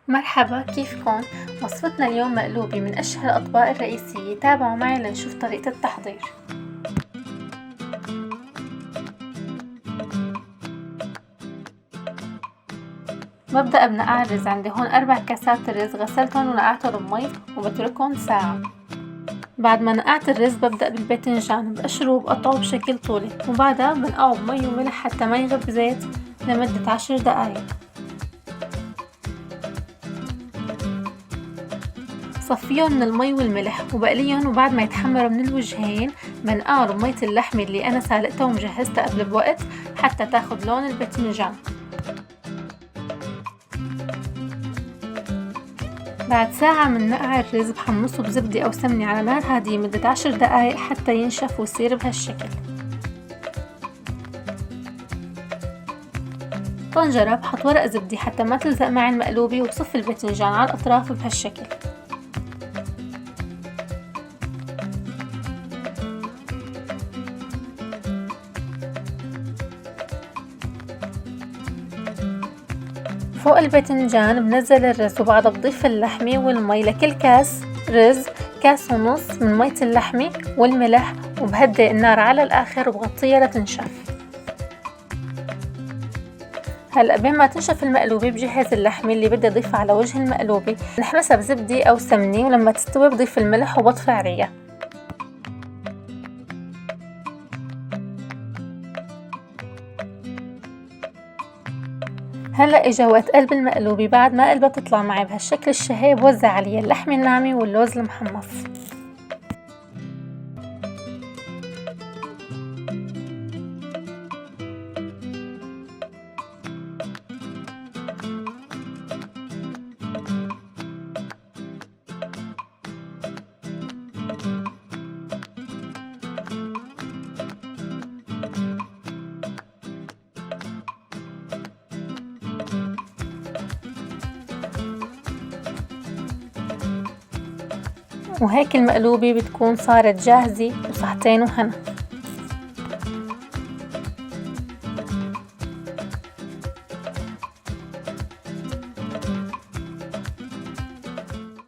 مرحبا، كيفكن؟ وصفتنا اليوم مقلوبة من أشهر الأطباق الرئيسية. تابعوا معي لنشوف طريقة التحضير. ببدأ بنقع الرز. عندي هون 4 كاسات رز، غسلتهم ونقعتهم بمي وبتركهم ساعة. بعد ما نقعت الرز ببدأ بالباذنجان، بقشره وبقطعه بشكل طولي، وبعدها بنقعه بمي وملح حتى ما يغب زيت لمدة 10 دقايق. صفيهم من المي والملح وبقليهم، وبعد ما يتحمروا من الوجهين بنقعهم بمية اللحمة اللي أنا سالقتها ومجهزتها قبل بوقت حتى تاخد لون الباذنجان. بعد ساعة من نقع الرز بحمصه بزبدة أو سمنة على نار هادية مدة 10 دقايق حتى ينشف ويصير بهالشكل. طنجرة بحط ورق زبدة حتى ما تلزق معي المقلوبة، وبصف الباذنجان على الأطراف بهالشكل. فوق الباذنجان بنزل الرز، وبعدها بضيف اللحمة والمي. لكل كاس رز كاس ونص من مية اللحمة والملح، وبهدي النار على الآخر وبغطيها لتنشف. هلأ بين ما تنشف المقلوبة بجهز اللحمة اللي بدي اضيفها على وجه المقلوبة، بنحمسها بزبدة أو سمنة، ولما تستوي بضيف الملح وبطفي عليها. هلأ اجا وقت قلب المقلوبة. بعد ما قلبها تطلع معي بهالشكل الشهي بوزع عليها اللحمة الناعمة واللوز المحمص. وهيك المقلوبة بتكون صارت جاهزة، وصحتين وهنا.